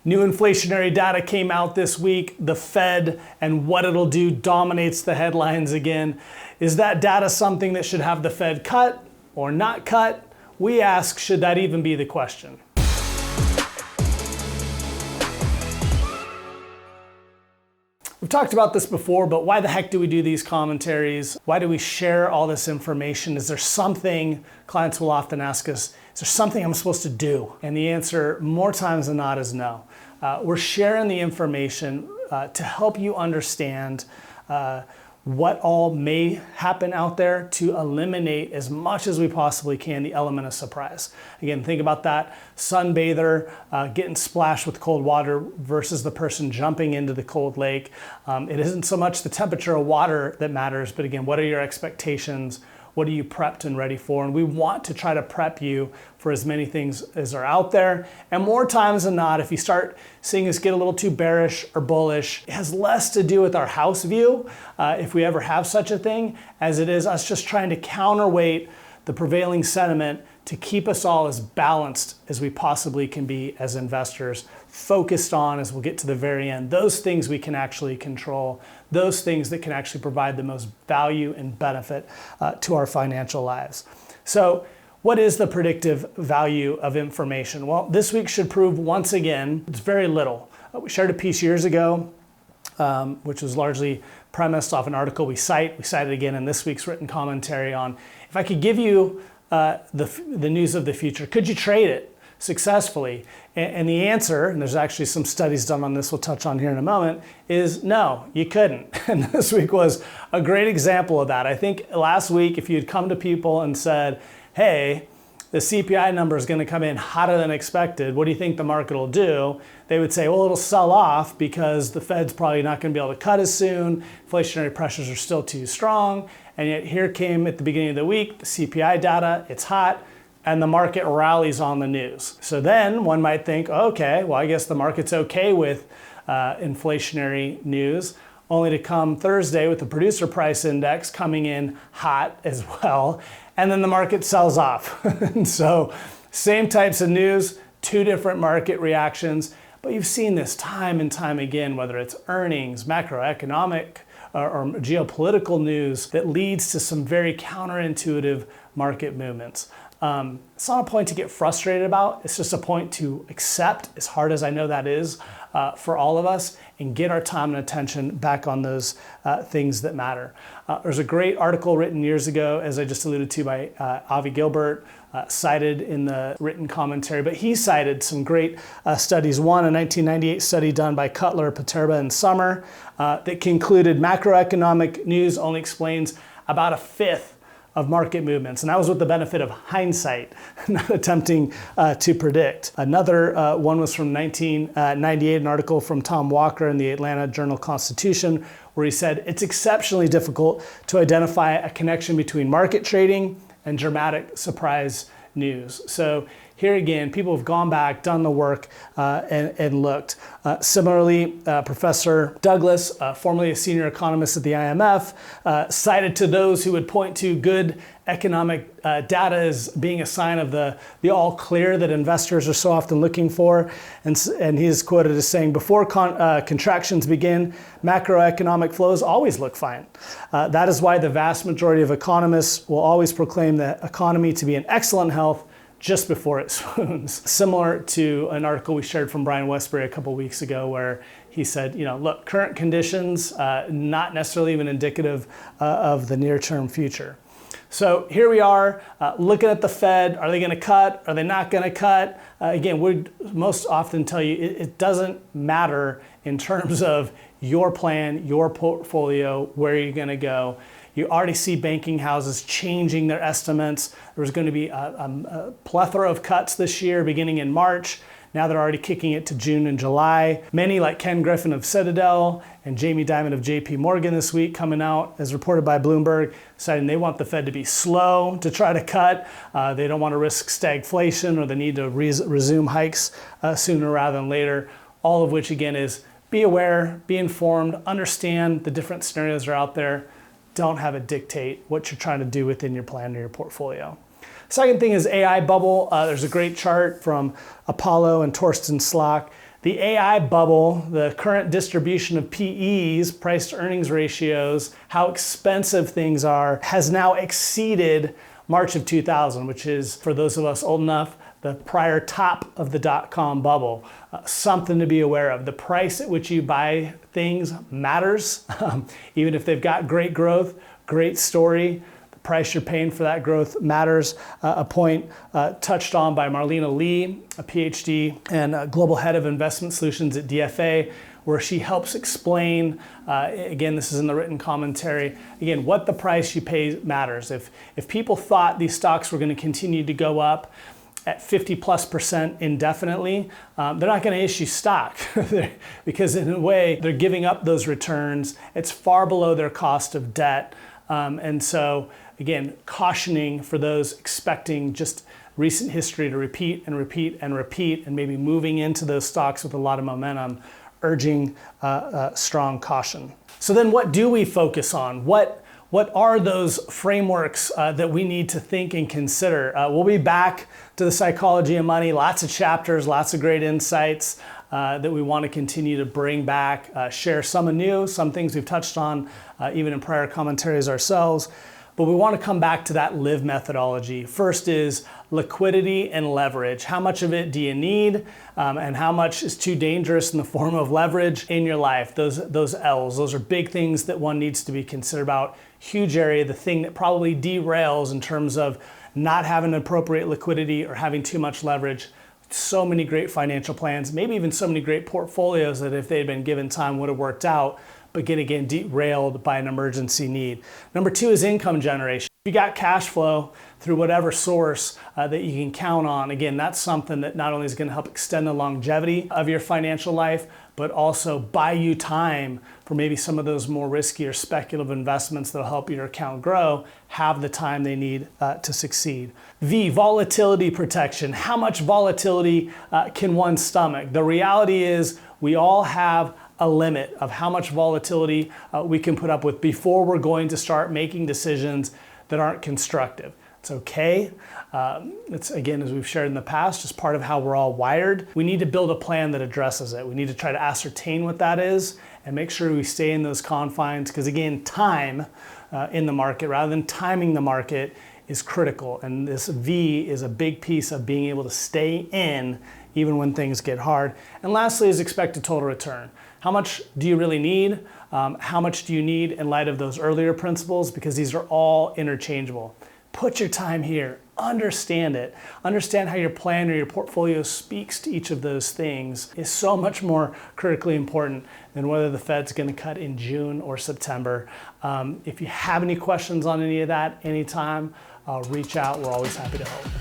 New inflationary data came out this week. The Fed and what it'll do dominates the headlines again. Is that data something that should have the Fed cut or not cut? We ask, should that even be the question? We've talked about this before, but why the heck do we do these commentaries? Why do we share all this information? Is there something, clients will often ask us, is there something I'm supposed to do? And the answer more times than not is no. We're sharing the information to help you understand what all may happen out there to eliminate as much as we possibly can the element of surprise. Again, think about that sunbather getting splashed with cold water versus the person jumping into the cold lake. It isn't so much the temperature of water that matters, but again, what are your expectations? What are you prepped and ready for? And we want to try to prep you for as many things as are out there. And more times than not, if you start seeing us get a little too bearish or bullish, it has less to do with our house view, if we ever have such a thing, as it is us just trying to counterweight the prevailing sentiment to keep us all as balanced as we possibly can be as investors, focused on, as we'll get to the very end, those things we can actually control, those things that can actually provide the most value and benefit to our financial lives. So what is the predictive value of information? Well, this week should prove once again, it's very little. We shared a piece years ago, which was largely premised off an article we cite. We cite it again in this week's written commentary on, if I could give you the news of the future, could you trade it successfully? And the answer, and there's actually some studies done on this we'll touch on here in a moment, is no, you couldn't. And this week was a great example of that. I think last week, if you had come to people and said, hey, the CPI number is going to come in hotter than expected, what do you think the market will do? They would say, well, it'll sell off because the Fed's probably not going to be able to cut as soon. Inflationary pressures are still too strong. And yet here came at the beginning of the week, the CPI data, it's hot, and the market rallies on the news. So then one might think, okay, well, I guess the market's okay with inflationary news, only to come Thursday with the producer price index coming in hot as well, and then the market sells off. And so same types of news, two different market reactions, but you've seen this time and time again, whether it's earnings, macroeconomic, or geopolitical news that leads to some very counterintuitive market movements. It's not a point to get frustrated about. It's just a point to accept, as hard as I know that is for all of us, and get our time and attention back on those things that matter. There's a great article written years ago, as I just alluded to, by Avi Gilbert, cited in the written commentary, but he cited some great studies. One, a 1998 study done by Cutler, Paterba, and Summer that concluded macroeconomic news only explains about a fifth of market movements. And that was with the benefit of hindsight, not attempting to predict. Another one was from 1998, an article from Tom Walker in the Atlanta Journal-Constitution, where he said, it's exceptionally difficult to identify a connection between market trading and dramatic surprise news. So here again, people have gone back, done the work, and looked. Similarly, Professor Douglas, formerly a senior economist at the IMF, cited to those who would point to good economic data as being a sign of the all clear that investors are so often looking for. And he is quoted as saying, before contractions begin, macroeconomic flows always look fine. That is why the vast majority of economists will always proclaim the economy to be in excellent health just before it swoons. Similar to an article we shared from Brian Westbury a couple weeks ago, where he said, look, current conditions, not necessarily even indicative of the near-term future. So here we are, looking at the Fed. Are they going to cut? Are they not going to cut? Again, we most often tell you it doesn't matter in terms of your plan, your portfolio, where you're going to go. You already see banking houses changing their estimates. There was going to be a plethora of cuts this year beginning in March. Now they're already kicking it to June and July. Many, like Ken Griffin of Citadel and Jamie Dimon of JP Morgan this week, coming out, as reported by Bloomberg, saying they want the Fed to be slow to try to cut. They don't want to risk stagflation or the need to resume hikes sooner rather than later. All of which, again, is be aware, be informed, understand the different scenarios that are out there. Don't have it dictate what you're trying to do within your plan or your portfolio. Second thing is AI bubble. There's a great chart from Apollo and Torsten Slok The AI bubble, the current distribution of PEs, price to earnings ratios, how expensive things are, has now exceeded March of 2000, which is, for those of us old enough, the prior top of the dot-com bubble. Something to be aware of. The price at which you buy things matters, even if they've got great growth, great story. Price you're paying for that growth matters. A point touched on by Marlena Lee, a PhD and global head of investment solutions at DFA, where she helps explain, again, this is in the written commentary, again, what the price you pay matters. If people thought these stocks were going to continue to go up at 50+% indefinitely, they're not going to issue stock because in a way they're giving up those returns. It's far below their cost of debt. And so, again, cautioning for those expecting just recent history to repeat and repeat and repeat, and maybe moving into those stocks with a lot of momentum, urging strong caution. So then what do we focus on? What are those frameworks that we need to think and consider? We'll be back to the psychology of money, lots of chapters, lots of great insights that we want to continue to bring back, share some anew, some things we've touched on even in prior commentaries ourselves. But we want to come back to that live methodology. First is liquidity and leverage. How much of it do you need, and how much is too dangerous in the form of leverage in your life? Those L's, those are big things that one needs to be considered about. Huge area, the thing that probably derails in terms of not having appropriate liquidity or having too much leverage. So many great financial plans, maybe even so many great portfolios that if they had been given time would have worked out, but get again derailed by an emergency need. Number two is income generation. If you got cash flow through whatever source that you can count on, again, that's something that not only is going to help extend the longevity of your financial life, but also buy you time for maybe some of those more risky or speculative investments that'll help your account grow, have the time they need to succeed. V, volatility protection. How much volatility can one stomach? The reality is we all have a limit of how much volatility we can put up with before we're going to start making decisions that aren't constructive. It's okay. It's, again, as we've shared in the past, just part of how we're all wired. We need to build a plan that addresses it. We need to try to ascertain what that is and make sure we stay in those confines, because again, time in the market rather than timing the market is critical. And this V is a big piece of being able to stay in even when things get hard. And lastly is expected total return. How much do you really need? How much do you need in light of those earlier principles? Because these are all interchangeable. Put your time here, understand it. Understand how your plan or your portfolio speaks to each of those things is so much more critically important than whether the Fed's gonna cut in June or September. If you have any questions on any of that anytime, reach out, we're always happy to help.